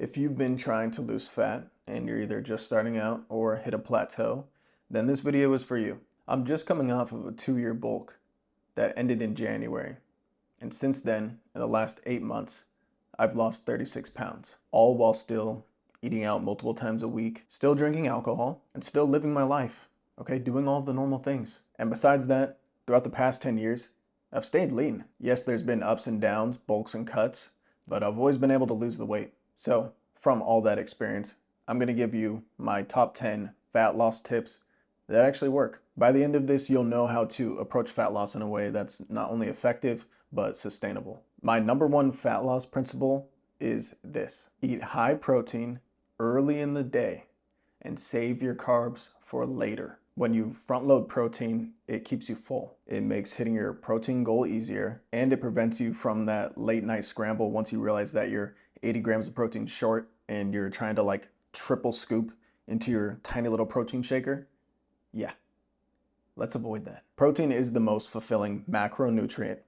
If you've been trying to lose fat and you're either just starting out or hit a plateau, then this video is for you. I'm just coming off of a 2-year bulk that ended in January. And since then, in the last 8 months, I've lost 36 pounds, all while still eating out multiple times a week, still drinking alcohol, and still living my life, okay? Doing all the normal things. And besides that, throughout the past 10 years, I've stayed lean. Yes, there's been ups and downs, bulks and cuts, but I've always been able to lose the weight. So from all that experience, I'm gonna give you my top 10 fat loss tips that actually work. By the end of this, you'll know how to approach fat loss in a way that's not only effective, but sustainable. My number one fat loss principle is this: eat high protein early in the day and save your carbs for later. When you front load protein, it keeps you full. It makes hitting your protein goal easier, and it prevents you from that late night scramble once you realize that you're 80 grams of protein short and you're trying to like triple scoop into your tiny little protein shaker. Yeah, let's avoid that. Protein is the most fulfilling macronutrient,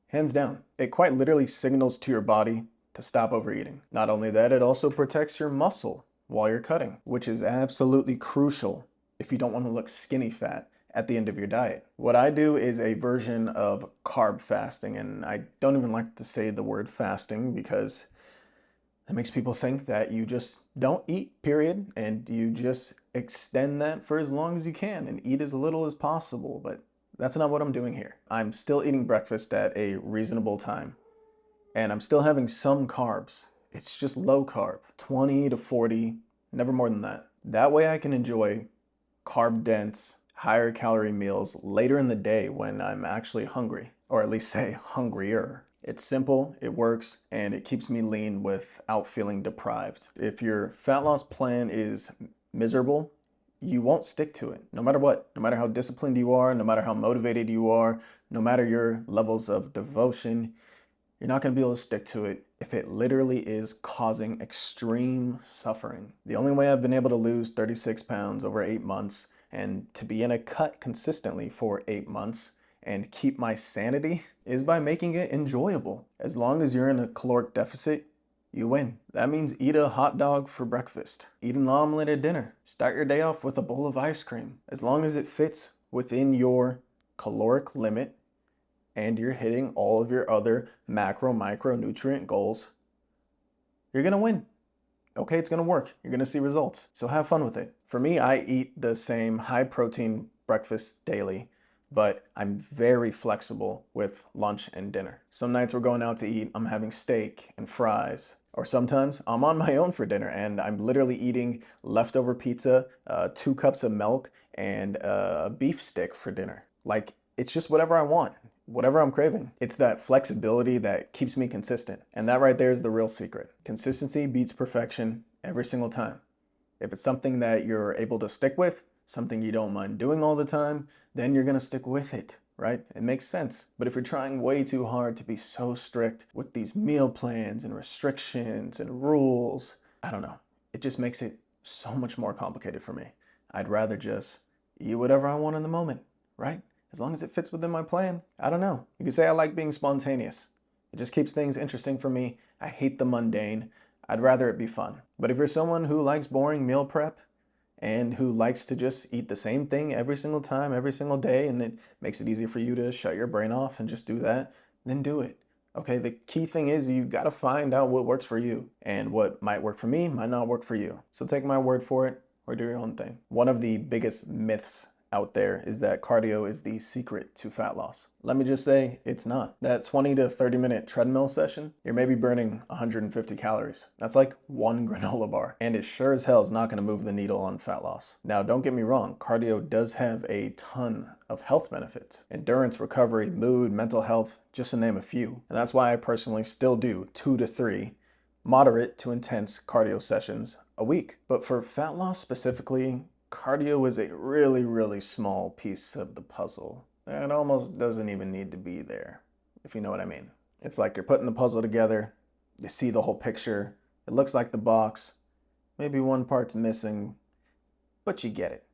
hands down. It quite literally signals to your body to stop overeating. Not only that, it also protects your muscle while you're cutting, which is absolutely crucial if you don't want to look skinny fat at the end of your diet. What I do is a version of carb fasting, and I don't even like to say the word fasting because it makes people think that you just don't eat, period, and you just extend that for as long as you can and eat as little as possible, but that's not what I'm doing here. I'm still eating breakfast at a reasonable time, and I'm still having some carbs. It's just low carb, 20 to 40, never more than that. That way I can enjoy carb-dense, higher calorie meals later in the day when I'm actually hungry, or at least say hungrier. It's simple, it works, and it keeps me lean without feeling deprived. If your fat loss plan is miserable, you won't stick to it, no matter what. No matter how disciplined you are, no matter how motivated you are, no matter your levels of devotion, you're not gonna be able to stick to it if it literally is causing extreme suffering. The only way I've been able to lose 36 pounds over 8 months and to be in a cut consistently for 8 months and keep my sanity is by making it enjoyable. As long as you're in a caloric deficit, you win. That means eat a hot dog for breakfast, eat an omelet at dinner, start your day off with a bowl of ice cream. As long as it fits within your caloric limit and you're hitting all of your other micronutrient goals, you're gonna win. Okay, it's gonna work. You're gonna see results. So have fun with it. For me, I eat the same high protein breakfast daily, but I'm very flexible with lunch and dinner. Some nights we're going out to eat, I'm having steak and fries. Or sometimes I'm on my own for dinner and I'm literally eating leftover pizza, 2 cups of milk, and a beef stick for dinner. Like, it's just whatever I want, whatever I'm craving. It's that flexibility that keeps me consistent. And that right there is the real secret. Consistency beats perfection every single time. If it's something that you're able to stick with, something you don't mind doing all the time, then you're gonna stick with it, right? It makes sense. But if you're trying way too hard to be so strict with these meal plans and restrictions and rules, I don't know. It just makes it so much more complicated for me. I'd rather just eat whatever I want in the moment, right? As long as it fits within my plan. I don't know. You could say I like being spontaneous. It just keeps things interesting for me. I hate the mundane. I'd rather it be fun. But if you're someone who likes boring meal prep and who likes to just eat the same thing every single time, every single day, and it makes it easy for you to shut your brain off and just do that, then do it. Okay, the key thing is you gotta find out what works for you, and what might work for me might not work for you. So take my word for it or do your own thing. One of the biggest myths out there is that cardio is the secret to fat loss. Let me just say, it's not. That 20 to 30 minute treadmill session, you're maybe burning 150 calories. That's like 1 granola bar. And it sure as hell is not gonna move the needle on fat loss. Now, don't get me wrong, cardio does have a ton of health benefits. Endurance, recovery, mood, mental health, just to name a few. And that's why I personally still do 2 to 3 moderate to intense cardio sessions a week. But for fat loss specifically, cardio is a really, really small piece of the puzzle. It almost doesn't even need to be there, if you know what I mean. It's like you're putting the puzzle together, you see the whole picture, it looks like the box, maybe one part's missing, but you get it.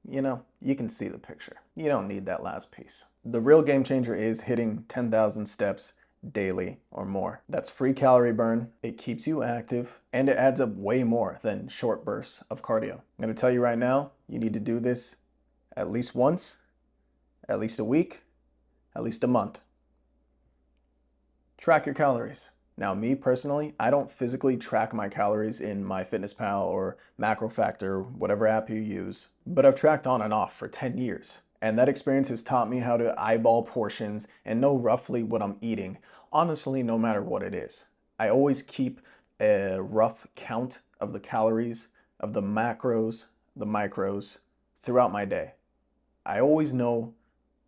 You know, you can see the picture. You don't need that last piece. The real game changer is hitting 10,000 steps daily or more. That's free calorie burn, it keeps you active, and it adds up way more than short bursts of cardio. I'm gonna tell you right now, you need to do this at least once, at least a week, at least a month. Track your calories. Now, me personally, I don't physically track my calories in MyFitnessPal or MacroFactor, whatever app you use, but I've tracked on and off for 10 years. And that experience has taught me how to eyeball portions and know roughly what I'm eating, honestly, no matter what it is. I always keep a rough count of the calories, of the macros, the micros throughout my day. I always know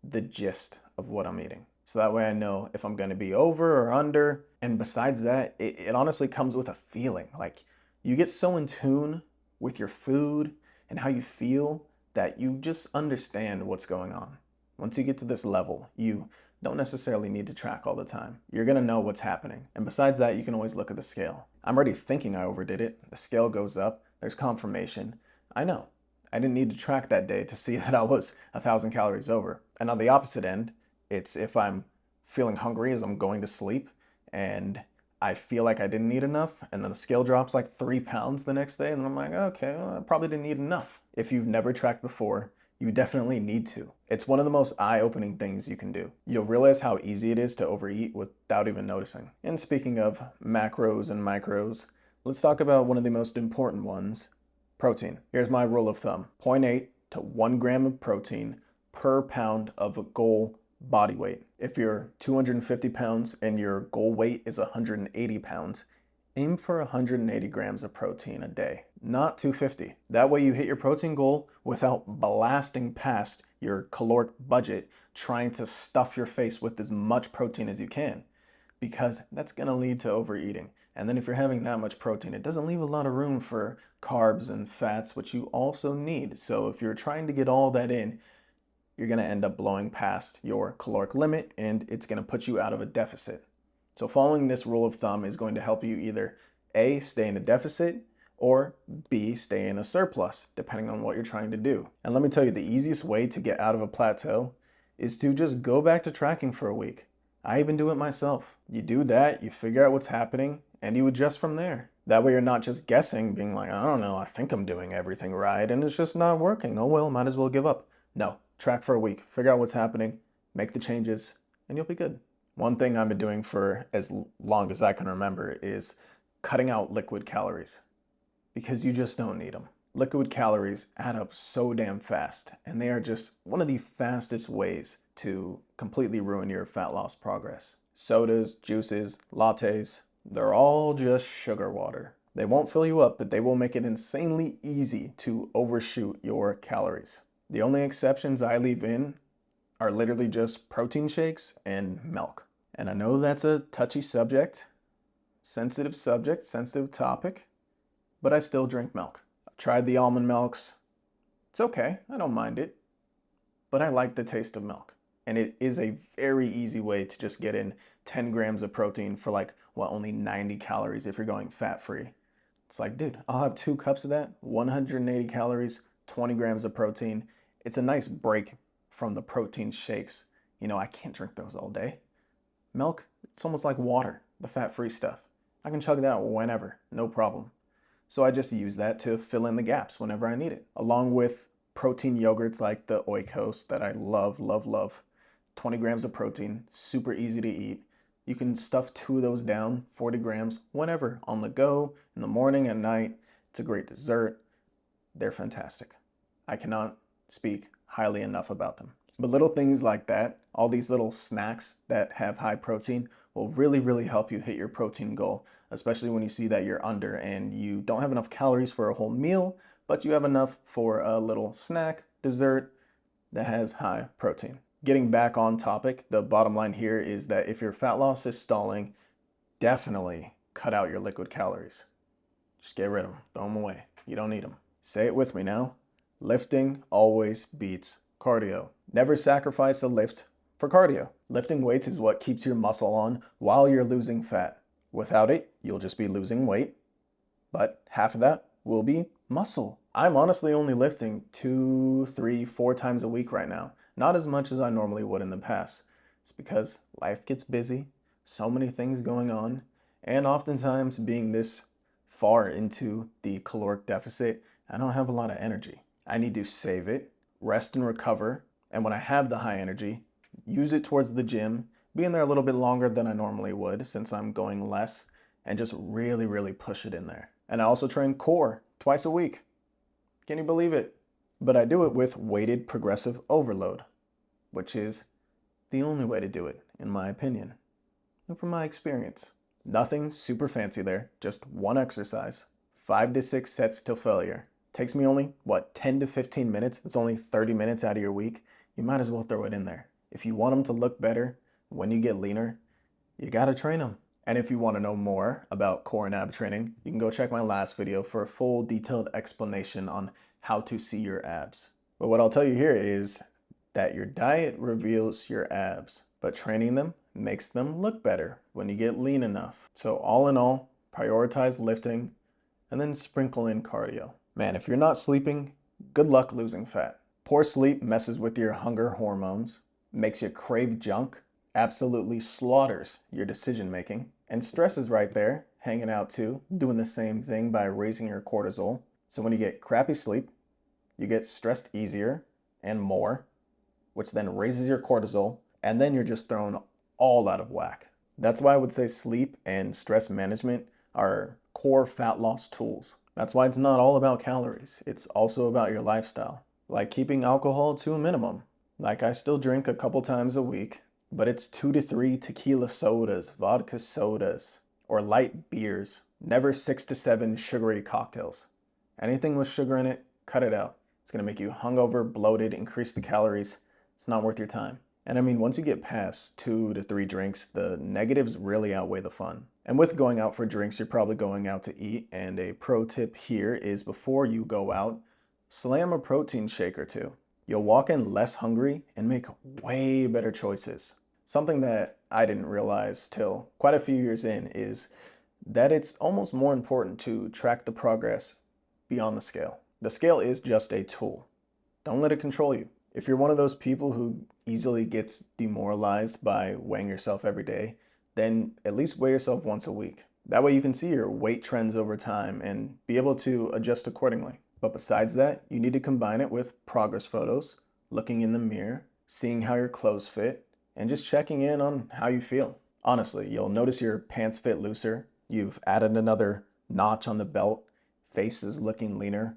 the gist of what I'm eating. So that way I know if I'm gonna be over or under. And besides that, it honestly comes with a feeling. Like, you get so in tune with your food and how you feel that you just understand what's going on. Once you get to this level, you don't necessarily need to track all the time. You're gonna know what's happening. And besides that, you can always look at the scale. I'm already thinking I overdid it. The scale goes up, there's confirmation. I know. I didn't need to track that day to see that I was 1,000 calories over. And on the opposite end, it's if I'm feeling hungry as I'm going to sleep and I feel like I didn't eat enough, and then the scale drops like 3 pounds the next day, and then I'm like, okay, well, I probably didn't eat enough. If you've never tracked before, you definitely need to. It's one of the most eye-opening things you can do. You'll realize how easy it is to overeat without even noticing. And speaking of macros and micros, let's talk about one of the most important ones, protein. Here's my rule of thumb: 0.8 to 1 gram of protein per pound of a goal body weight. If you're 250 pounds and your goal weight is 180 pounds, aim for 180 grams of protein a day, not 250. That way you hit your protein goal without blasting past your caloric budget, trying to stuff your face with as much protein as you can, because that's gonna lead to overeating. And then if you're having that much protein, it doesn't leave a lot of room for carbs and fats, which you also need. So if you're trying to get all that in, you're gonna end up blowing past your caloric limit, and it's gonna put you out of a deficit. So following this rule of thumb is going to help you either A, stay in a deficit, or B, stay in a surplus, depending on what you're trying to do. And let me tell you, the easiest way to get out of a plateau is to just go back to tracking for a week. I even do it myself. You do that, you figure out what's happening, and you adjust from there. That way you're not just guessing, being like, I don't know, I think I'm doing everything right, and it's just not working. Oh well, might as well give up. No, track for a week, figure out what's happening, make the changes, and you'll be good. One thing I've been doing for as long as I can remember is cutting out liquid calories, because you just don't need them. Liquid calories add up so damn fast, and they are just one of the fastest ways to completely ruin your fat loss progress. Sodas, juices, lattes, they're all just sugar water. They won't fill you up, but they will make it insanely easy to overshoot your calories. The only exceptions I leave in are literally just protein shakes and milk. And I know that's a touchy subject, sensitive topic, but I still drink milk. I've tried the almond milks. It's okay, I don't mind it, but I like the taste of milk. And it is a very easy way to just get in 10 grams of protein for like, only 90 calories if you're going fat-free. It's like, dude, I'll have 2 cups of that, 180 calories, 20 grams of protein. It's a nice break from the protein shakes. You know, I can't drink those all day. Milk, it's almost like water, the fat-free stuff. I can chug that whenever, no problem. So I just use that to fill in the gaps whenever I need it, along with protein yogurts like the Oikos that I love, love, love. 20 grams of protein, super easy to eat. You can stuff 2 of those down, 40 grams, whenever, on the go, in the morning, at night. It's a great dessert. They're fantastic. I cannot speak highly enough about them. But little things like that, all these little snacks that have high protein, will really, really help you hit your protein goal, especially when you see that you're under and you don't have enough calories for a whole meal, but you have enough for a little snack, dessert that has high protein. Getting back on topic, the bottom line here is that if your fat loss is stalling, definitely cut out your liquid calories. Just get rid of them, throw them away. You don't need them. Say it with me now. Lifting always beats cardio. Never sacrifice a lift for cardio. Lifting weights is what keeps your muscle on while you're losing fat. Without it, you'll just be losing weight, but half of that will be muscle. I'm honestly only lifting 2, 3, 4 times a week right now. Not as much as I normally would in the past. It's because life gets busy, so many things going on, and oftentimes being this far into the caloric deficit, I don't have a lot of energy. I need to save it, rest and recover, and when I have the high energy, use it towards the gym, be in there a little bit longer than I normally would since I'm going less, and just really, really push it in there. And I also train core twice a week. Can you believe it? But I do it with weighted progressive overload, which is the only way to do it, in my opinion, and from my experience. Nothing super fancy there, just one exercise, 5 to 6 sets till failure. Takes me only, 10 to 15 minutes? It's only 30 minutes out of your week. You might as well throw it in there. If you want them to look better when you get leaner, you gotta train them. And if you want to know more about core and ab training, you can go check my last video for a full detailed explanation on how to see your abs. But what I'll tell you here is that your diet reveals your abs, but training them makes them look better when you get lean enough. So all in all, prioritize lifting and then sprinkle in cardio. Man, if you're not sleeping, good luck losing fat. Poor sleep messes with your hunger hormones, makes you crave junk, absolutely slaughters your decision making, and stress is right there, hanging out too, doing the same thing by raising your cortisol. So when you get crappy sleep, you get stressed easier and more, which then raises your cortisol, and then you're just thrown all out of whack. That's why I would say sleep and stress management are core fat loss tools. That's why it's not all about calories. It's also about your lifestyle. Like keeping alcohol to a minimum. Like I still drink a couple times a week, but it's 2 to 3 tequila sodas, vodka sodas, or light beers. Never 6 to 7 sugary cocktails. Anything with sugar in it, cut it out. It's gonna make you hungover, bloated, increase the calories. It's not worth your time. And I mean, once you get past 2 to 3 drinks, the negatives really outweigh the fun. And with going out for drinks, you're probably going out to eat. And a pro tip here is before you go out, slam a protein shake or two. You'll walk in less hungry and make way better choices. Something that I didn't realize till quite a few years in is that it's almost more important to track the progress beyond the scale. The scale is just a tool. Don't let it control you. If you're one of those people who easily gets demoralized by weighing yourself every day, then at least weigh yourself once a week. That way you can see your weight trends over time and be able to adjust accordingly. But besides that, you need to combine it with progress photos, looking in the mirror, seeing how your clothes fit, and just checking in on how you feel. Honestly, you'll notice your pants fit looser, you've added another notch on the belt, face is looking leaner,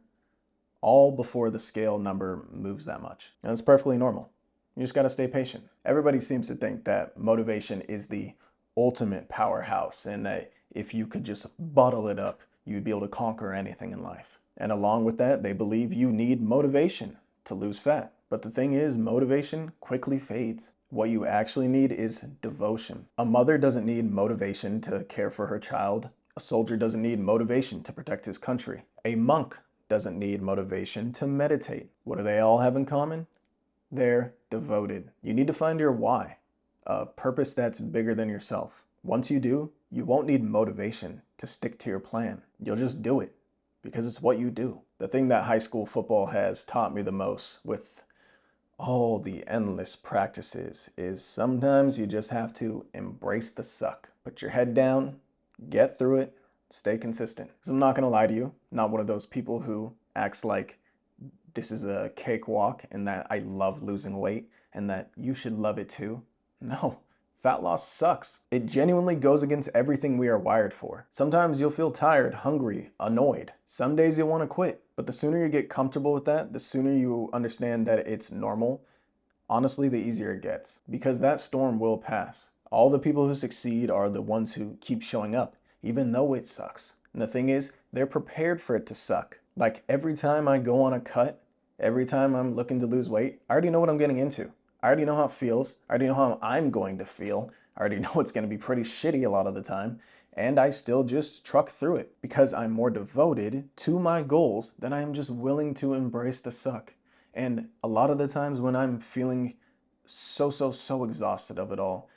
all before the scale number moves that much. And it's perfectly normal. You just gotta stay patient. Everybody seems to think that motivation is the ultimate powerhouse and that if you could just bottle it up, you'd be able to conquer anything in life. And along with that, they believe you need motivation to lose fat. But the thing is, motivation quickly fades. What you actually need is devotion. A mother doesn't need motivation to care for her child. A soldier doesn't need motivation to protect his country. A monk doesn't need motivation to meditate. What do they all have in common? They're devoted. You need to find your why, a purpose that's bigger than yourself. Once you do, you won't need motivation to stick to your plan. You'll just do it because it's what you do. The thing that high school football has taught me the most with all the endless practices is sometimes you just have to embrace the suck. Put your head down, get through it, stay consistent. Because I'm not gonna lie to you, not one of those people who acts like this is a cakewalk and that I love losing weight and that you should love it too. No, fat loss sucks. It genuinely goes against everything we are wired for. Sometimes you'll feel tired, hungry, annoyed. Some days you'll want to quit. But the sooner you get comfortable with that, the sooner you understand that it's normal, honestly, the easier it gets. Because that storm will pass. All the people who succeed are the ones who keep showing up, even though it sucks. And the thing is, they're prepared for it to suck. Like every time I go on a cut, every time I'm looking to lose weight, I already know what I'm getting into. I already know how it feels. I already know how I'm going to feel. I already know it's going to be pretty shitty a lot of the time. And I still just truck through it because I'm more devoted to my goals than I am just willing to embrace the suck. And a lot of the times when I'm feeling so exhausted of it all,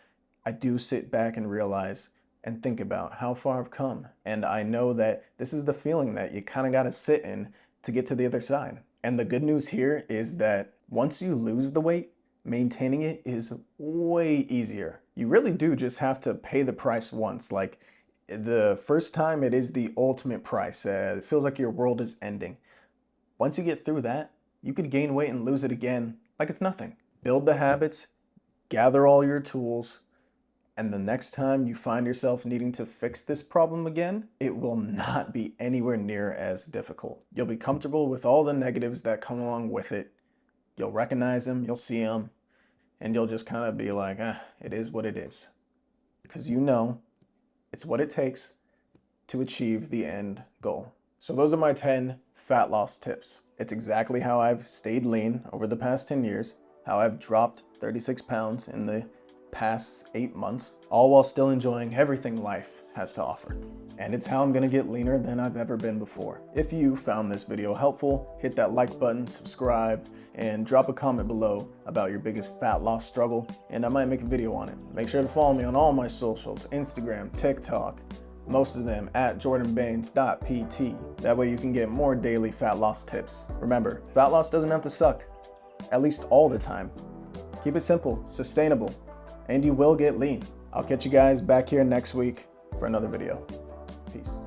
I do sit back and realize and think about how far I've come. And I know that this is the feeling that you kind of got to sit in to get to the other side. And the good news here is that once you lose the weight, maintaining it is way easier. You really do just have to pay the price once. Like the first time, it is the ultimate price. It feels like your world is ending. Once you get through that, you could gain weight and lose it again like it's nothing. Build the habits, gather all your tools, and the next time you find yourself needing to fix this problem again, it will not be anywhere near as difficult. You'll be comfortable with all the negatives that come along with it. You'll recognize them, you'll see them, and you'll just kind of be like, it is what it is. Because you know it's what it takes to achieve the end goal. So those are my 10 fat loss tips. It's exactly how I've stayed lean over the past 10 years, how I've dropped 36 pounds in the past 8 months, all while still enjoying everything life has to offer. And it's how I'm gonna get leaner than I've ever been before. If you found this video helpful, hit that like button, subscribe, and drop a comment below about your biggest fat loss struggle, and I might make a video on it. Make sure to follow me on all my socials, Instagram, TikTok, most of them at jordanbains.pt. That way you can get more daily fat loss tips. Remember, fat loss doesn't have to suck, at least all the time. Keep it simple, sustainable, and you will get lean. I'll catch you guys back here next week for another video. Peace.